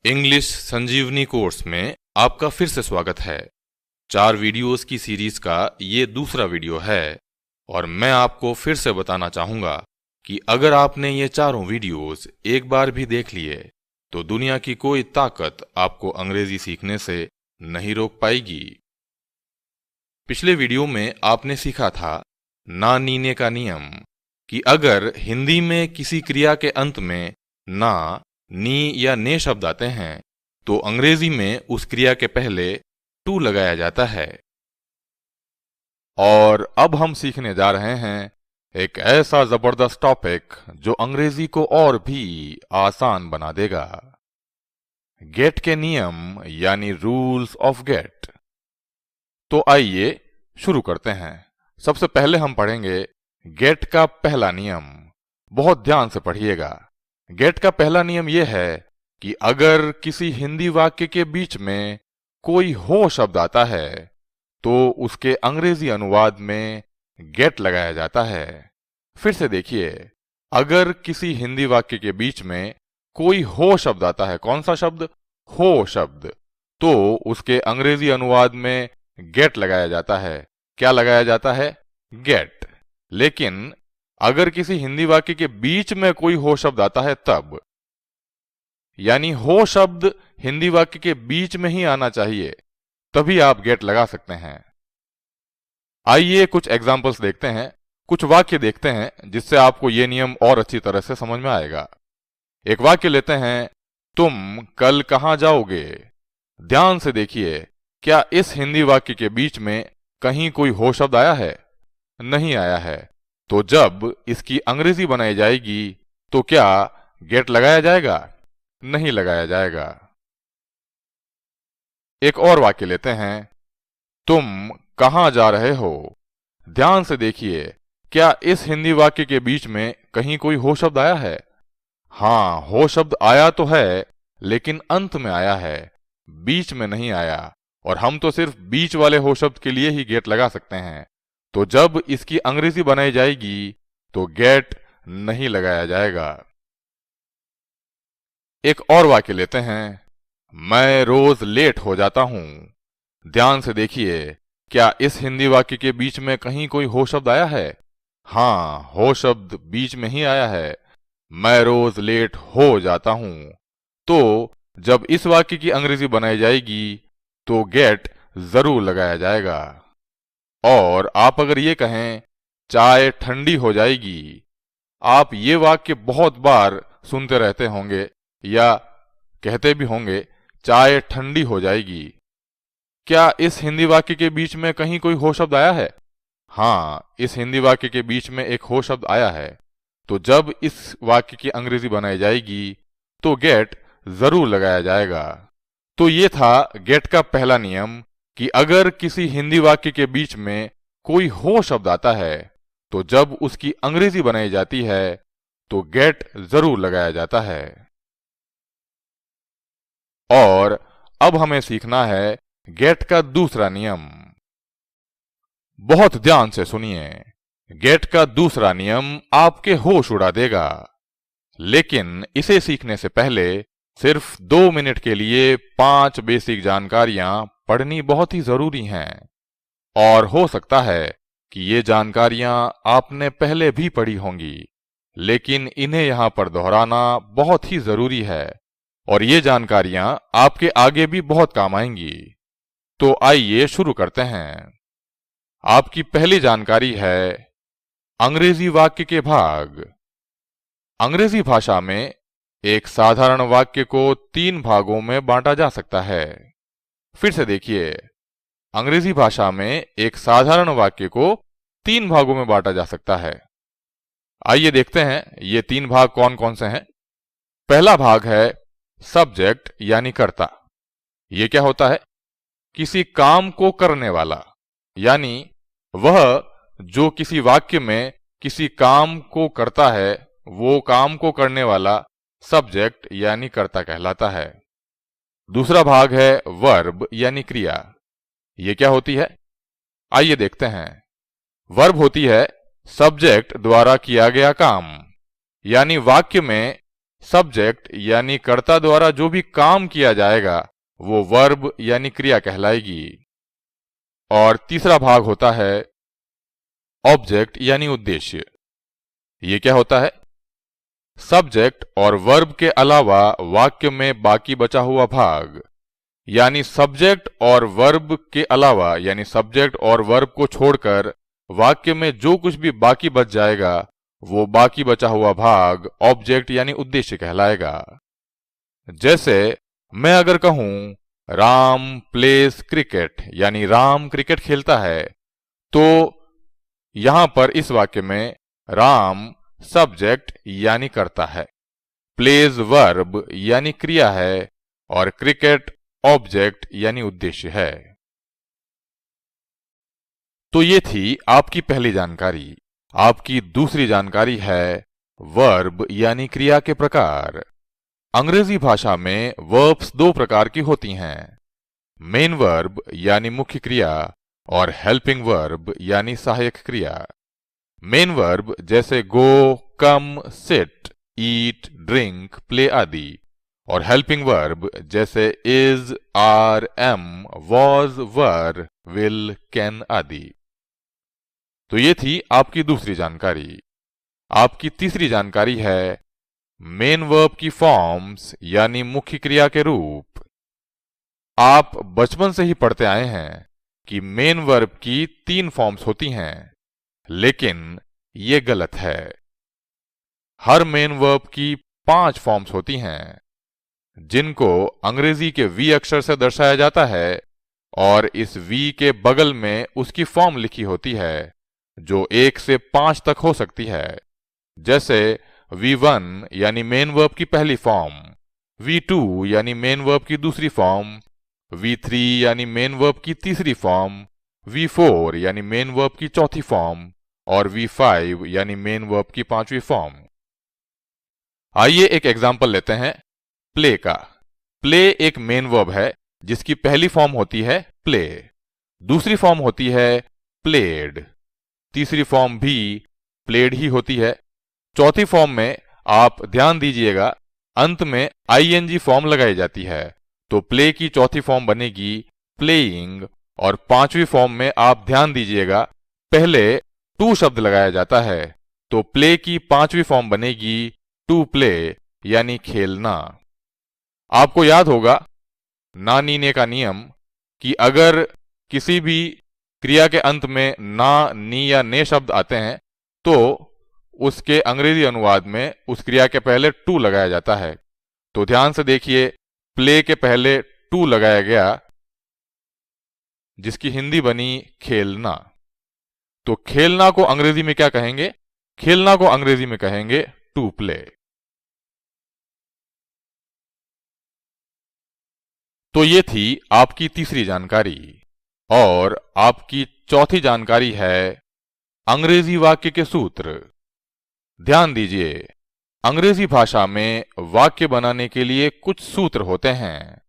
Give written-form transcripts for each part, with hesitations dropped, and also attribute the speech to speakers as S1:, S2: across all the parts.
S1: English संजीवनी course में आपका फिर से स्वागत है। 4 वीडियोस की सीरीज का ये दूसरा वीडियो है और मैं आपको फिर से बताना चाहूंगा कि अगर आपने ये चारों वीडियोस एक बार भी देख लिए तो दुनिया की कोई ताकत आपको अंग्रेजी सीखने से नहीं रोक पाएगी। पिछले वीडियो में आपने सीखा था ना नीने का नियम कि अगर हिंदी में किसी क्रिया के अंत में ना, नी या ने शब्द आते हैं तो अंग्रेजी में उस क्रिया के पहले टू लगाया जाता है। और अब हम सीखने जा रहे हैं एक ऐसा जबरदस्त टॉपिक जो अंग्रेजी को और भी आसान बना देगा, गेट के नियम यानी रूल्स ऑफ गेट। तो आइए शुरू करते हैं। सबसे पहले हम पढ़ेंगे गेट का पहला नियम। बहुत ध्यान से पढ़िएगा। गेट का पहला नियम यह है कि अगर किसी हिंदी वाक्य के बीच में कोई हो शब्द आता है तो उसके अंग्रेजी अनुवाद में गेट लगाया जाता है। फिर से देखिए, अगर किसी हिंदी वाक्य के बीच में कोई हो शब्द आता है, कौन सा शब्द? हो शब्द, तो उसके अंग्रेजी अनुवाद में गेट लगाया जाता है। क्या लगाया जाता है? गेट। लेकिन अगर किसी हिंदी वाक्य के बीच में कोई हो शब्द आता है तब, यानी हो शब्द हिंदी वाक्य के बीच में ही आना चाहिए, तभी आप गेट लगा सकते हैं। आइए कुछ एग्जाम्पल्स देखते हैं, कुछ वाक्य देखते हैं जिससे आपको यह नियम और अच्छी तरह से समझ में आएगा। एक वाक्य लेते हैं, तुम कल कहां जाओगे। ध्यान से देखिए, क्या इस हिंदी वाक्य के बीच में कहीं कोई हो शब्द आया है? नहीं आया है। तो जब इसकी अंग्रेजी बनाई जाएगी तो क्या गेट लगाया जाएगा? नहीं लगाया जाएगा। एक और वाक्य लेते हैं, तुम कहां जा रहे हो। ध्यान से देखिए, क्या इस हिंदी वाक्य के बीच में कहीं कोई हो शब्द आया है? हां, हो शब्द आया तो है, लेकिन अंत में आया है, बीच में नहीं आया। और हम तो सिर्फ बीच वाले हो शब्द के लिए ही गेट लगा सकते हैं। तो जब इसकी अंग्रेजी बनाई जाएगी तो गेट नहीं लगाया जाएगा। एक और वाक्य लेते हैं, मैं रोज लेट हो जाता हूं। ध्यान से देखिए, क्या इस हिंदी वाक्य के बीच में कहीं कोई हो शब्द आया है? हां, हो शब्द बीच में ही आया है, मैं रोज लेट हो जाता हूं। तो जब इस वाक्य की अंग्रेजी बनाई जाएगी तो गेट जरूर लगाया जाएगा। और आप अगर ये कहें चाय ठंडी हो जाएगी, आप ये वाक्य बहुत बार सुनते रहते होंगे या कहते भी होंगे, चाय ठंडी हो जाएगी। क्या इस हिंदी वाक्य के बीच में कहीं कोई हो शब्द आया है? हां, इस हिंदी वाक्य के बीच में एक हो शब्द आया है। तो जब इस वाक्य की अंग्रेजी बनाई जाएगी तो गेट जरूर लगाया जाएगा। तो ये था गेट का पहला नियम कि अगर किसी हिंदी वाक्य के बीच में कोई हो शब्द आता है तो जब उसकी अंग्रेजी बनाई जाती है तो गेट जरूर लगाया जाता है। और अब हमें सीखना है गेट का दूसरा नियम। बहुत ध्यान से सुनिए। गेट का दूसरा नियम आपके होश उड़ा देगा, लेकिन इसे सीखने से पहले सिर्फ 2 मिनट के लिए 5 बेसिक जानकारियां पढ़नी बहुत ही जरूरी हैं। और हो सकता है कि ये जानकारियां आपने पहले भी पढ़ी होंगी, लेकिन इन्हें यहां पर दोहराना बहुत ही जरूरी है और ये जानकारियां आपके आगे भी बहुत काम आएंगी। तो आइए शुरू करते हैं। आपकी पहली जानकारी है अंग्रेजी वाक्य के भाग। अंग्रेजी भाषा में एक साधारण वाक्य को 3 भागों में बांटा जा सकता है। फिर से देखिए, अंग्रेजी भाषा में एक साधारण वाक्य को 3 भागों में बांटा जा सकता है। आइए देखते हैं ये 3 भाग कौन कौन से हैं। पहला भाग है सब्जेक्ट यानी कर्ता। ये क्या होता है? किसी काम को करने वाला, यानी वह जो किसी वाक्य में किसी काम को करता है, वो काम को करने वाला सब्जेक्ट यानी कर्ता कहलाता है। दूसरा भाग है वर्ब यानी क्रिया। ये क्या होती है? आइए देखते हैं। वर्ब होती है सब्जेक्ट द्वारा किया गया काम, यानी वाक्य में सब्जेक्ट यानी कर्ता द्वारा जो भी काम किया जाएगा वो वर्ब यानी क्रिया कहलाएगी। और तीसरा भाग होता है ऑब्जेक्ट यानी उद्देश्य। ये क्या होता है? सब्जेक्ट और वर्ब के अलावा वाक्य में बाकी बचा हुआ भाग, यानी सब्जेक्ट और वर्ब के अलावा यानी सब्जेक्ट और वर्ब को छोड़कर वाक्य में जो कुछ भी बाकी बच जाएगा वो बाकी बचा हुआ भाग ऑब्जेक्ट यानी उद्देश्य कहलाएगा। जैसे मैं अगर कहूं राम प्लेस क्रिकेट यानी राम क्रिकेट खेलता है, तो यहां पर इस वाक्य में राम सब्जेक्ट यानी कर्ता है, प्लेज वर्ब यानी क्रिया है और क्रिकेट ऑब्जेक्ट यानी उद्देश्य है। तो ये थी आपकी पहली जानकारी। आपकी दूसरी जानकारी है वर्ब यानी क्रिया के प्रकार। अंग्रेजी भाषा में वर्ब्स दो प्रकार की होती हैं, मेन वर्ब यानी मुख्य क्रिया और हेल्पिंग वर्ब यानी सहायक क्रिया। मेन वर्ब जैसे go, come, sit, eat, drink, play आदि, और हेल्पिंग वर्ब जैसे is, are, am, was, were, will, can आदि। तो ये थी आपकी दूसरी जानकारी। आपकी तीसरी जानकारी है मेन वर्ब की फॉर्म्स यानी मुख्य क्रिया के रूप। आप बचपन से ही पढ़ते आए हैं कि मेन वर्ब की 3 फॉर्म्स होती हैं, लेकिन ये गलत है। हर मेन वर्ब की 5 फॉर्म्स होती हैं, जिनको अंग्रेजी के वी अक्षर से दर्शाया जाता है और इस वी के बगल में उसकी फॉर्म लिखी होती है जो 1 से 5 तक हो सकती है। जैसे V1 यानी मेन वर्ब की पहली फॉर्म, V2 यानी मेन वर्ब की दूसरी फॉर्म, V3 यानी मेन वर्ब की तीसरी फॉर्म, V4 यानी मेन वर्ब की चौथी फॉर्म और V5 यानी मेन वर्ब की 5वीं फॉर्म। आइए एक एग्जांपल लेते हैं प्ले का। प्ले एक मेन वर्ब है जिसकी पहली फॉर्म होती है प्ले, दूसरी फॉर्म होती है प्लेड, तीसरी फॉर्म भी प्लेड ही होती है। चौथी फॉर्म में आप ध्यान दीजिएगा अंत में आईएनजी फॉर्म लगाई जाती है, तो प्ले की चौथी फॉर्म बनेगी प्लेइंग, और 5वीं फॉर्म में आप ध्यान दीजिएगा पहले टू शब्द लगाया जाता है, तो प्ले की 5वीं फॉर्म बनेगी टू प्ले यानी खेलना। आपको याद होगा ना नीने का नियम कि अगर किसी भी क्रिया के अंत में ना, नी या ने शब्द आते हैं तो उसके अंग्रेजी अनुवाद में उस क्रिया के पहले टू लगाया जाता है। तो ध्यान से देखिए, प्ले के पहले टू लगाया गया जिसकी हिंदी बनी खेलना। तो खेलना को अंग्रेजी में क्या कहेंगे? खेलना को अंग्रेजी में कहेंगे टू प्ले। तो ये थी आपकी तीसरी जानकारी। और आपकी चौथी जानकारी है अंग्रेजी वाक्य के सूत्र। ध्यान दीजिए, अंग्रेजी भाषा में वाक्य बनाने के लिए कुछ सूत्र होते हैं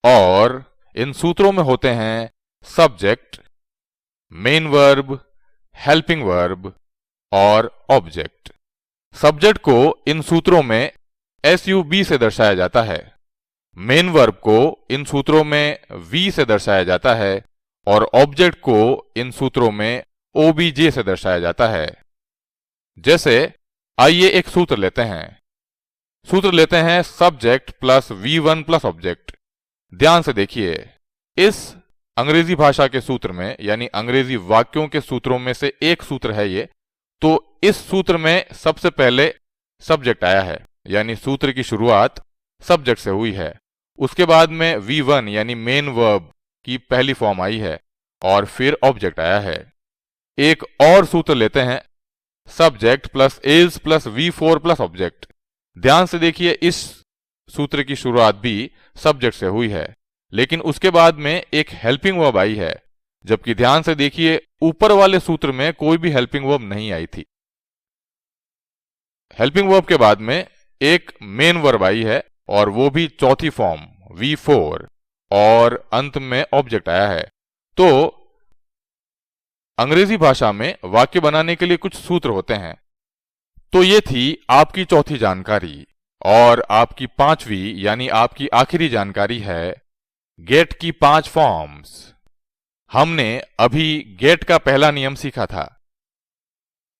S1: और इन सूत्रों में होते हैं subject, main verb, helping verb और ऑब्जेक्ट। सब्जेक्ट को इन सूत्रों में SUB से दर्शाया जाता है, मेन वर्ब को इन सूत्रों में V से दर्शाया जाता है और ऑब्जेक्ट को इन सूत्रों में OBJ से दर्शाया जाता है। जैसे आइए एक सूत्र लेते हैं। सूत्र लेते हैं subject plus V1 plus object. ध्यान से देखिए, इस अंग्रेजी भाषा के सूत्र में यानी अंग्रेजी वाक्यों के सूत्रों में से एक सूत्र है ये। तो इस सूत्र में सबसे पहले सब्जेक्ट आया है, यानी सूत्र की शुरुआत सब्जेक्ट से हुई है। उसके बाद में V1 यानी मेन वर्ब की पहली फॉर्म आई है और फिर ऑब्जेक्ट आया है। एक और सूत्र लेते हैं subject plus is plus V4 plus object. ध्यान से देखिए, इस सूत्र की शुरुआत भी सब्जेक्ट से हुई है, लेकिन उसके बाद में एक हेल्पिंग वर्ब आई है, जबकि ध्यान से देखिए ऊपर वाले सूत्र में कोई भी हेल्पिंग वर्ब नहीं आई थी। हेल्पिंग वर्ब के बाद में एक मेन वर्ब आई है और वो भी चौथी फॉर्म V4 और अंत में ऑब्जेक्ट आया है। तो अंग्रेजी भाषा में वाक्य बनाने के लिए कुछ सूत्र होते हैं। तो ये थी आपकी चौथी जानकारी, और आपकी पांचवी यानी आपकी आखिरी जानकारी है गेट की 5 फॉर्म्स। हमने अभी गेट का पहला नियम सीखा था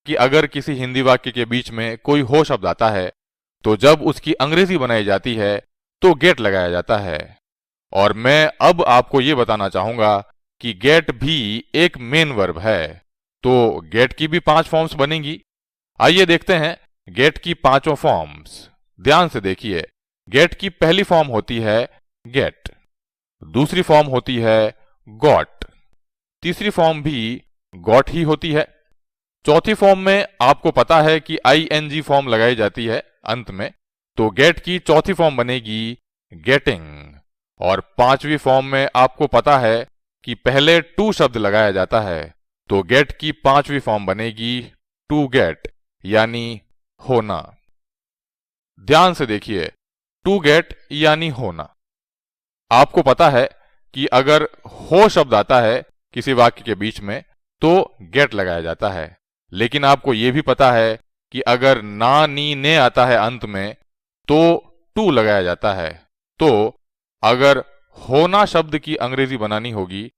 S1: कि अगर किसी हिंदी वाक्य के बीच में कोई हो शब्द आता है तो जब उसकी अंग्रेजी बनाई जाती है तो गेट लगाया जाता है। और मैं अब आपको यह बताना चाहूंगा कि गेट भी एक मेन वर्ब है, तो गेट की भी 5 फॉर्म्स बनेंगी। आइए देखते हैं गेट की 5 फॉर्म्स। ध्यान से देखिए, गेट की पहली फॉर्म होती है गेट, दूसरी फॉर्म होती है गॉट, तीसरी फॉर्म भी गॉट ही होती है, चौथी फॉर्म में आपको पता है कि आईएनजी फॉर्म लगाई जाती है अंत में, तो गेट की चौथी फॉर्म बनेगी गेटिंग, और पांचवी फॉर्म में आपको पता है कि पहले टू शब्द लगाया जाता है, तो गेट की पांचवी फॉर्म बनेगी टू गेट यानी होना। ध्यान से देखिए, टू गेट यानी होना। आपको पता है कि अगर हो शब्द आता है किसी वाक्य के बीच में तो गेट लगाया जाता है, लेकिन आपको यह भी पता है कि अगर ना नी ने आता है अंत में तो टू लगाया जाता है। तो अगर होना शब्द की अंग्रेजी बनानी होगी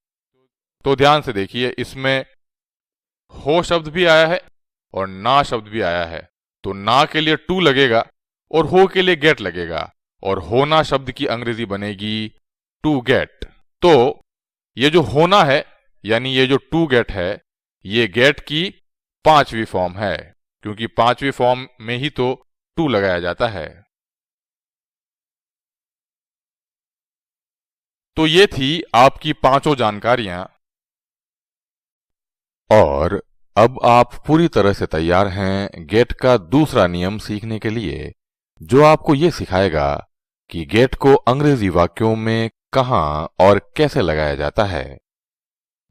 S1: तो ध्यान से देखिए, इसमें हो शब्द भी आया है और ना शब्द भी आया है, तो ना के लिए टू लगेगा और हो के लिए गेट लगेगा, और होना शब्द की अंग्रेजी बनेगी टू गेट। तो ये जो होना है यानी ये जो टू गेट है, ये गेट की पांचवी फॉर्म है, क्योंकि पांचवी फॉर्म में ही तो टू लगाया जाता है। तो ये थी आपकी 5 जानकारियां, और अब आप पूरी तरह से तैयार हैं गेट का दूसरा नियम सीखने के लिए, जो आपको ये सिखाएगा कि गेट को अंग्रेजी वाक्यों में कहां और कैसे लगाया जाता है।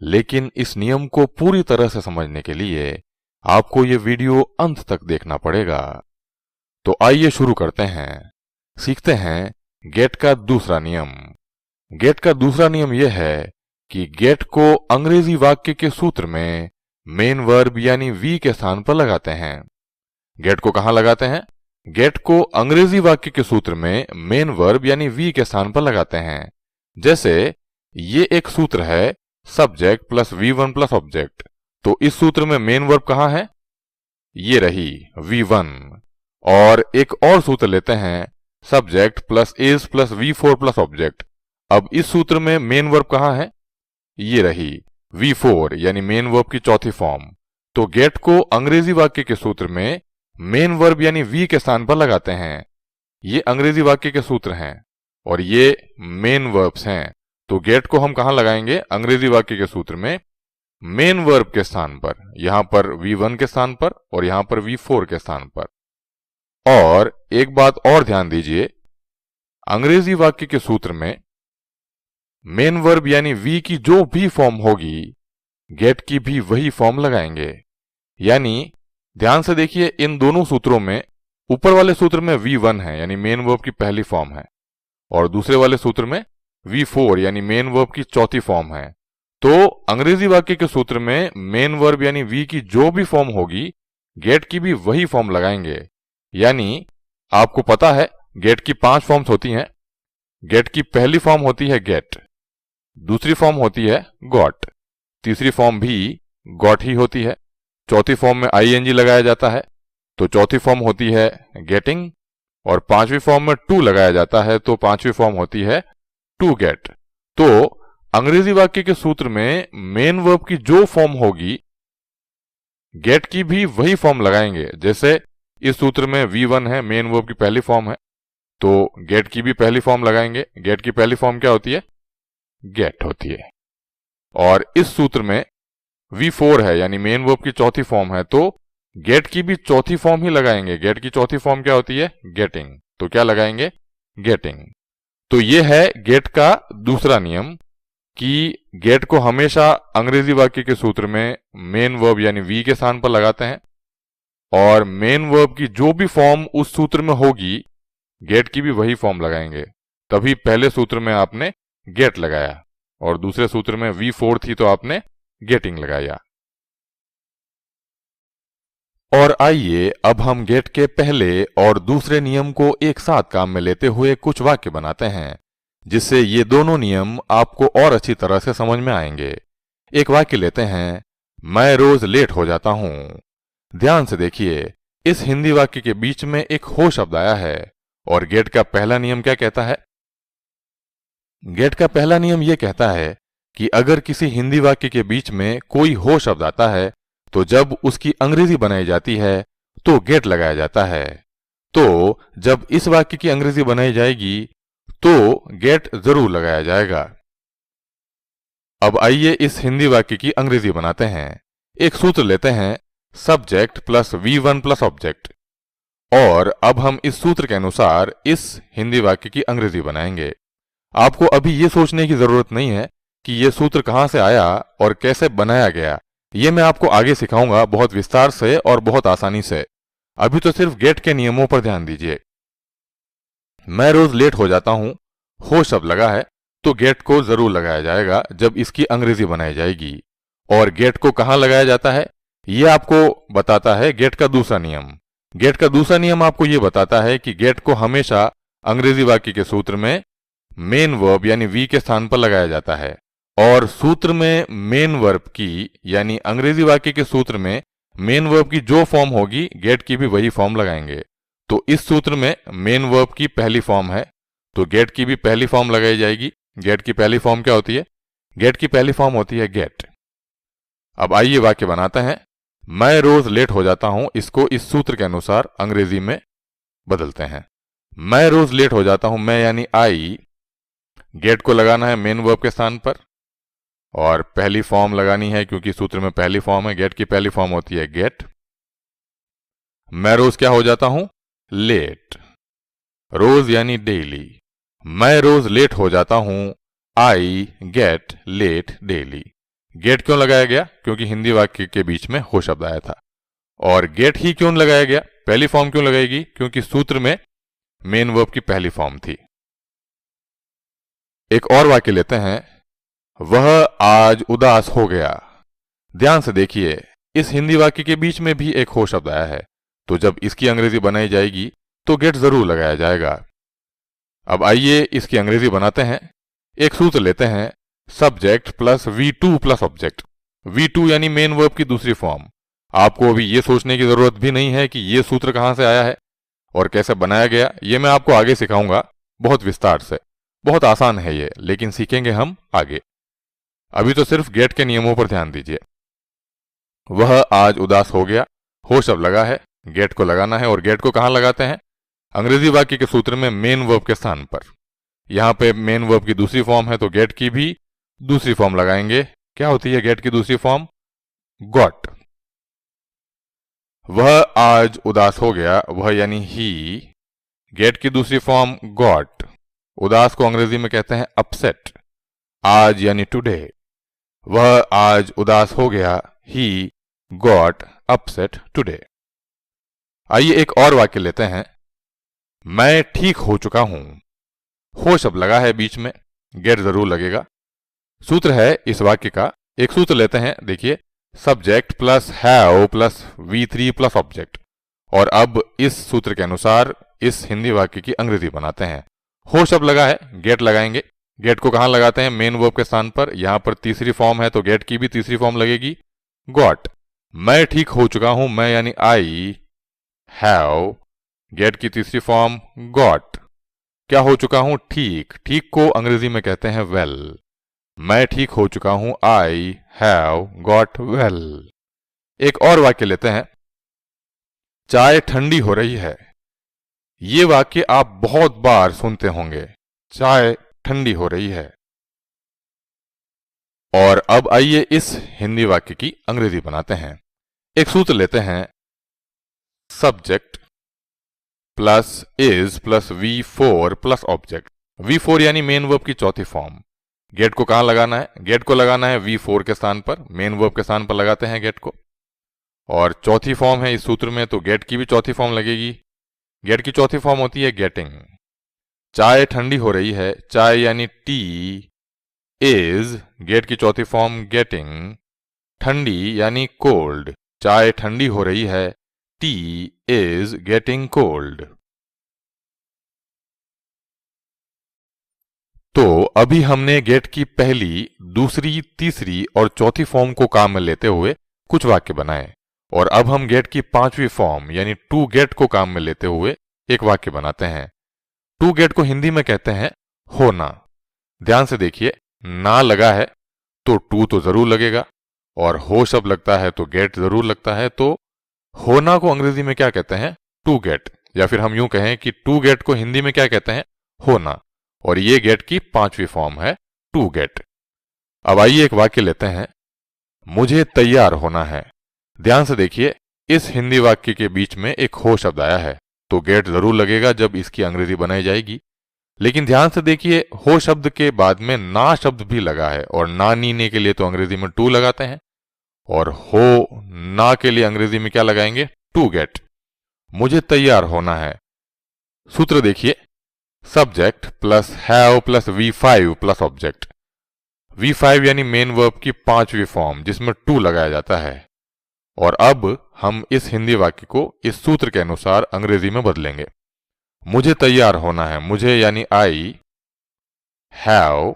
S1: लेकिन इस नियम को पूरी तरह से समझने के लिए आपको ये वीडियो अंत तक देखना पड़ेगा। तो आइए शुरू करते हैं, सीखते हैं गेट का दूसरा नियम। गेट का दूसरा नियम यह है कि गेट को अंग्रेजी वाक्य के सूत्र में मेन वर्ब यानी वी के स्थान पर लगाते हैं। गेट को कहां लगाते हैं? गेट को अंग्रेजी वाक्य के सूत्र में मेन वर्ब यानी वी के स्थान पर लगाते हैं। जैसे ये एक सूत्र है subject plus V1 plus object, तो इस सूत्र में मेन वर्ब कहां है? ये रही V1। और एक और सूत्र लेते हैं subject plus is plus V4 plus object. अब इस सूत्र में मेन वर्ब कहां है? ये रही V4 यानी मेन वर्ब की चौथी फॉर्म। तो गेट को अंग्रेजी वाक्य के सूत्र में मेन वर्ब यानी वी के स्थान पर लगाते हैं। ये अंग्रेजी वाक्य के सूत्र हैं और ये मेन वर्ब्स हैं, तो गेट को हम कहां लगाएंगे? अंग्रेजी वाक्य के सूत्र में मेन वर्ब के स्थान पर, यहां पर V1 के स्थान पर और यहां पर V4 के स्थान पर। और एक बात और ध्यान दीजिए, अंग्रेजी वाक्य के सूत्र में मेन वर्ब यानी वी की जो भी फॉर्म होगी गेट की भी वही फॉर्म लगाएंगे। यानी ध्यान से देखिए, इन दोनों सूत्रों में ऊपर वाले सूत्र में V1 है यानी मेन वर्ब की पहली फॉर्म है, और दूसरे वाले सूत्र में V4 यानी मेन वर्ब की चौथी फॉर्म है। तो अंग्रेजी वाक्य के सूत्र में मेन वर्ब यानी वी की जो भी फॉर्म होगी गेट की भी वही फॉर्म लगाएंगे। यानी आपको पता है गेट की 5 फॉर्म्स होती हैं। गेट की पहली फॉर्म होती है गेट, दूसरी फॉर्म होती है गॉट, तीसरी फॉर्म भी गॉट ही होती है, चौथी फॉर्म में आईएनजी लगाया जाता है तो चौथी फॉर्म होती है गेटिंग, और पांचवी फॉर्म में टू लगाया जाता है तो पांचवी फॉर्म होती है टू गेट। तो अंग्रेजी वाक्य के सूत्र में मेन वर्ब की जो फॉर्म होगी गेट की भी वही फॉर्म लगाएंगे। जैसे इस सूत्र में V1 है, मेन वर्ब की पहली फॉर्म है, तो गेट की भी पहली फॉर्म लगाएंगे। गेट की पहली फॉर्म क्या होती है? गेट होती है। और इस सूत्र में V4 है यानी मेन वर्ब की चौथी फॉर्म है, तो गेट की भी चौथी फॉर्म ही लगाएंगे। गेट की चौथी फॉर्म क्या होती है? गेटिंग, तो क्या लगाएंगे? गेटिंग। तो यह है गेट का दूसरा नियम कि गेट को हमेशा अंग्रेजी वाक्य के सूत्र में मेन वर्ब यानी वी के स्थान पर लगाते हैं, और मेन वर्ब की जो भी फॉर्म उस सूत्र में होगी गेट की भी वही फॉर्म लगाएंगे। तभी पहले सूत्र में आपने गेट लगाया और दूसरे सूत्र में V4 थी तो आपने गेटिंग लगाया। और आइए अब हम गेट के पहले और दूसरे नियम को एक साथ काम में लेते हुए कुछ वाक्य बनाते हैं, जिससे ये दोनों नियम आपको और अच्छी तरह से समझ में आएंगे। एक वाक्य लेते हैं, मैं रोज लेट हो जाता हूं। ध्यान से देखिए, इस हिंदी वाक्य के बीच में एक हो शब्द आया है और गेट का पहला नियम क्या कहता है? गेट का पहला नियम यह कहता है कि अगर किसी हिंदी वाक्य के बीच में कोई हो शब्द आता है तो जब उसकी अंग्रेजी बनाई जाती है तो गेट लगाया जाता है। तो जब इस वाक्य की अंग्रेजी बनाई जाएगी तो गेट जरूर लगाया जाएगा। अब आइए इस हिंदी वाक्य की अंग्रेजी बनाते हैं। एक सूत्र लेते हैं, subject plus V1 plus object, और अब हम इस सूत्र के अनुसार इस हिंदी वाक्य की अंग्रेजी बनाएंगे। आपको अभी ये सोचने की जरूरत नहीं है कि यह सूत्र कहां से आया और कैसे बनाया गया। ये मैं आपको आगे सिखाऊंगा बहुत विस्तार से और बहुत आसानी से। अभी तो सिर्फ गेट के नियमों पर ध्यान दीजिए। मैं रोज लेट हो जाता हूं, हो शब्द लगा है तो गेट को जरूर लगाया जाएगा जब इसकी अंग्रेजी बनाई जाएगी। और गेट को कहां लगाया जाता है यह आपको बताता है गेट का दूसरा नियम। गेट का दूसरा नियम आपको यह बताता है कि गेट को हमेशा अंग्रेजी वाक्य के सूत्र में मेन वर्ब यानी वी के स्थान पर लगाया जाता है, और सूत्र में मेन वर्ब की यानी अंग्रेजी वाक्य के सूत्र में मेन वर्ब की जो फॉर्म होगी गेट की भी वही फॉर्म लगाएंगे। तो इस सूत्र में मेन वर्ब की पहली फॉर्म है तो गेट की भी पहली फॉर्म लगाई जाएगी। गेट की पहली फॉर्म क्या होती है? गेट की पहली फॉर्म होती है गेट। अब आइए वाक्य बनाते हैं, मैं रोज लेट हो जाता हूं, इसको इस सूत्र के अनुसार अंग्रेजी में बदलते हैं। मैं रोज लेट हो जाता हूं, मैं यानी आई, गेट को लगाना है मेन वर्ब के स्थान पर और पहली फॉर्म लगानी है क्योंकि सूत्र में पहली फॉर्म है। गेट की पहली फॉर्म होती है गेट। मैं रोज क्या हो जाता हूं? लेट। रोज यानी डेली। मैं रोज लेट हो जाता हूं, I get late daily. Get क्यों लगाया गया? क्योंकि हिंदी वाक्य के बीच में हो शब्द आया था। और गेट ही क्यों लगाया गया? पहली फॉर्म क्यों लगाएगी? क्योंकि सूत्र में मेन वर्ब की पहली फॉर्म थी। एक और वाक्य लेते हैं, वह आज उदास हो गया। ध्यान से देखिए, इस हिंदी वाक्य के बीच में भी एक हो शब्द आया है तो जब इसकी अंग्रेजी बनाई जाएगी तो गेट जरूर लगाया जाएगा। अब आइए इसकी अंग्रेजी बनाते हैं। एक सूत्र लेते हैं, subject plus V2 plus object. V2 यानी मेन वर्ब की दूसरी फॉर्म। आपको अभी यह सोचने की जरूरत भी नहीं है कि यह सूत्र कहां से आया है और कैसे बनाया गया। यह मैं आपको आगे सिखाऊंगा बहुत विस्तार से। बहुत आसान है ये, लेकिन सीखेंगे हम आगे। अभी तो सिर्फ गेट के नियमों पर ध्यान दीजिए। वह आज उदास हो गया, हो शब्द लगा है, गेट को लगाना है और गेट को कहां लगाते हैं? अंग्रेजी वाक्य के सूत्र में मेन वर्ब के स्थान पर। यहां पे मेन वर्ब की दूसरी फॉर्म है तो गेट की भी दूसरी फॉर्म लगाएंगे। क्या होती है गेट की दूसरी फॉर्म? गॉट। वह आज उदास हो गया, वह यानी ही, गेट की दूसरी फॉर्म गॉट। उदास को अंग्रेजी में कहते हैं अपसेट। आज यानी टुडे। वह आज उदास हो गया, ही गॉट अपसेट टुडे। आइए एक और वाक्य लेते हैं, मैं ठीक हो चुका हूं। हो शब्द लगा है बीच में, गेट जरूर लगेगा। सूत्र है इस वाक्य का। एक सूत्र लेते हैं, देखिए, subject plus have plus V3 plus object, और अब इस सूत्र के अनुसार इस हिंदी वाक्य की अंग्रेजी बनाते हैं। हो शब्द लगा है, गेट लगाएंगे। गेट को कहां लगाते हैं? मेन वर्ब के स्थान पर। यहां पर तीसरी फॉर्म है तो गेट की भी तीसरी फॉर्म लगेगी, गॉट। मैं ठीक हो चुका हूं, मैं यानी आई हैव, गेट की तीसरी फॉर्म गॉट। क्या हो चुका हूं? ठीक। ठीक को अंग्रेजी में कहते हैं वेल। मैं ठीक हो चुका हूं, आई हैव गॉट वेल। एक और वाक्य लेते हैं, चाय ठंडी हो रही है। ये वाक्य आप बहुत बार सुनते होंगे, चाय ठंडी हो रही है। और अब आइए इस हिंदी वाक्य की अंग्रेजी बनाते हैं। एक सूत्र लेते हैं, subject plus is plus V4 plus object. V4 यानी मेन वर्ब की चौथी फॉर्म। गेट को कहां लगाना है? गेट को लगाना है V4 के स्थान पर। मेन वर्ब के स्थान पर लगाते हैं गेट को, और चौथी फॉर्म है इस सूत्र में तो गेट की भी चौथी फॉर्म लगेगी। गेट की चौथी फॉर्म होती है गेटिंग। चाय ठंडी हो रही है, चाय यानी टी, इज, गेट की चौथी फॉर्म गेटिंग, ठंडी यानी कोल्ड। चाय ठंडी हो रही है, tea is getting cold. तो अभी हमने गेट की पहली, दूसरी, तीसरी और चौथी फॉर्म को काम में लेते हुए कुछ वाक्य बनाए और अब हम गेट की पांचवी फॉर्म यानी टू गेट को काम में लेते हुए एक वाक्य बनाते हैं। टू गेट को हिंदी में कहते हैं होना। ध्यान से देखिए, ना लगा है तो टू तो जरूर लगेगा और हो शब्द लगता है तो गेट जरूर लगता है। तो होना को अंग्रेजी में क्या कहते हैं? To get. या फिर हम यूं कहें कि टू गेट को हिंदी में क्या कहते हैं? होना। और ये गेट की पांचवी फॉर्म है टू गेट। अब आइए एक वाक्य लेते हैं, मुझे तैयार होना है। ध्यान से देखिए, इस हिंदी वाक्य के बीच में एक हो शब्द आया है तो गेट जरूर लगेगा जब इसकी अंग्रेजी बनाई जाएगी। लेकिन ध्यान से देखिए, हो शब्द के बाद में ना शब्द भी लगा है और ना नीने के लिए तो अंग्रेजी में टू लगाते हैं और हो ना के लिए अंग्रेजी में क्या लगाएंगे? To get. मुझे तैयार होना है। सूत्र देखिए, subject plus have plus V5 plus object. V5 यानी मेन वर्ब की पांचवी फॉर्म जिसमें टू लगाया जाता है। और अब हम इस हिंदी वाक्य को इस सूत्र के अनुसार अंग्रेजी में बदलेंगे। मुझे तैयार होना है, मुझे यानी आई, हैव,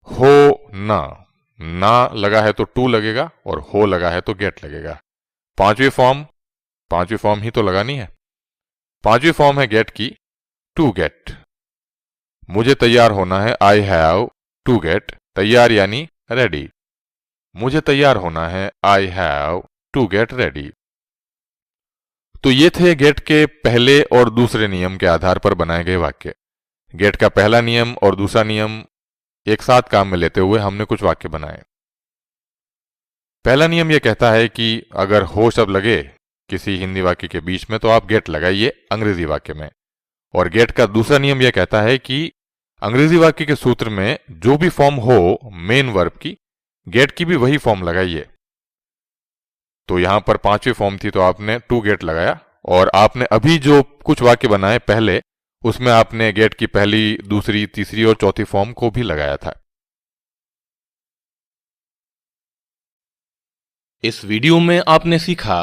S1: हो ना लगा है तो टू लगेगा और हो लगा है तो गेट लगेगा। पांचवी फॉर्म ही तो लगानी है। पांचवी फॉर्म है गेट की टू गेट। मुझे तैयार होना है, आई हैव टू गेट। तैयार यानी रेडी। मुझे तैयार होना है, I have to get ready. तो ये थे गेट के पहले और दूसरे नियम के आधार पर बनाए गए वाक्य। गेट का पहला नियम और दूसरा नियम एक साथ काम में लेते हुए हमने कुछ वाक्य बनाए। पहला नियम यह कहता है कि अगर हो शब्द लगे किसी हिंदी वाक्य के बीच में तो आप गेट लगाइए अंग्रेजी वाक्य में। और गेट का दूसरा नियम यह कहता है कि अंग्रेजी वाक्य के सूत्र में जो भी फॉर्म हो मेन वर्ब की, गेट की भी वही फॉर्म लगाइए। तो यहां पर पांचवी फॉर्म थी तो आपने टू गेट लगाया और आपने अभी जो कुछ वाक्य बनाए पहले उसमें आपने गेट की पहली, दूसरी, तीसरी और चौथी फॉर्म को भी लगाया था।
S2: इस वीडियो में आपने सीखा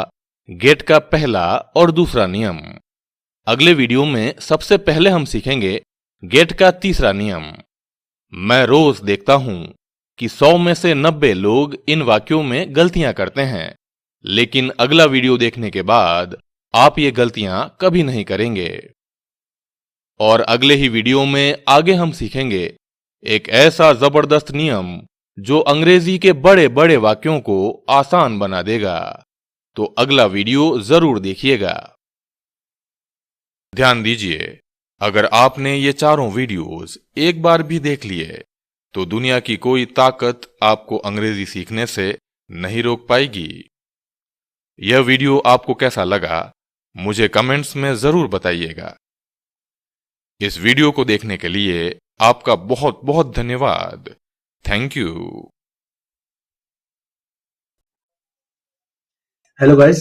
S2: गेट का पहला और दूसरा नियम। अगले वीडियो में सबसे पहले हम सीखेंगे गेट का तीसरा नियम। मैं रोज देखता हूं कि 100 में से 90 लोग इन वाक्यों में गलतियां करते हैं, लेकिन अगला वीडियो देखने के बाद आप ये गलतियां कभी नहीं करेंगे। और अगले ही वीडियो में आगे हम सीखेंगे एक ऐसा जबरदस्त नियम जो अंग्रेजी के बड़े बड़े वाक्यों को आसान बना देगा। तो अगला वीडियो जरूर देखिएगा।
S1: ध्यान दीजिए, अगर आपने ये चारों वीडियोस एक बार भी देख लिए तो दुनिया की कोई ताकत आपको अंग्रेजी सीखने से नहीं रोक पाएगी। यह वीडियो आपको कैसा लगा मुझे कमेंट्स में जरूर बताइएगा। इस वीडियो को देखने के लिए आपका बहुत बहुत धन्यवाद। Thank you.
S3: Hello guys,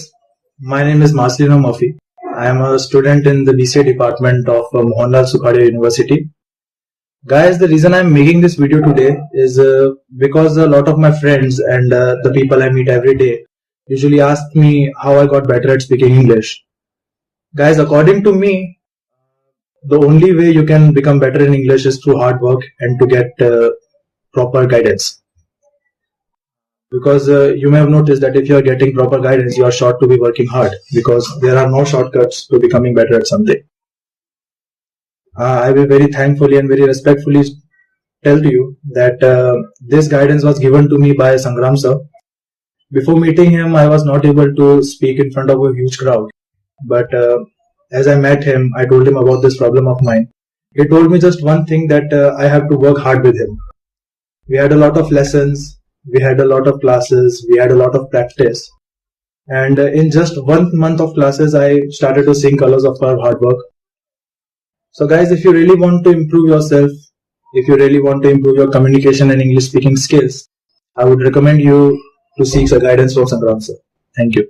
S3: my name is Marcelino Murphy. I am a student in the BCA department of Mohanlal Sukhadia University. Guys, the reason I am making this video today is because a lot of my friends and the people I meet every day usually ask me how I got better at speaking English. Guys, according to me, the only way you can become better in English is through hard work and to get proper guidance. Because you may have noticed that if you are getting proper guidance, you are sure to be working hard because there are no shortcuts to becoming better at something. I will very thankfully and very respectfully tell to you that this guidance was given to me by Sangram sir. Before meeting him, I was not able to speak in front of a huge crowd. But as I met him, I told him about this problem of mine. He told me just one thing, that I have to work hard with him. We had a lot of lessons. We had a lot of classes, we had a lot of practice, and in just 1 month of classes I started to sing colors of our hard work. So guys, if you really want to improve yourself, if you really want to improve your communication and English speaking skills, I would recommend you to seek some guidance from Sangram sir. Thank you.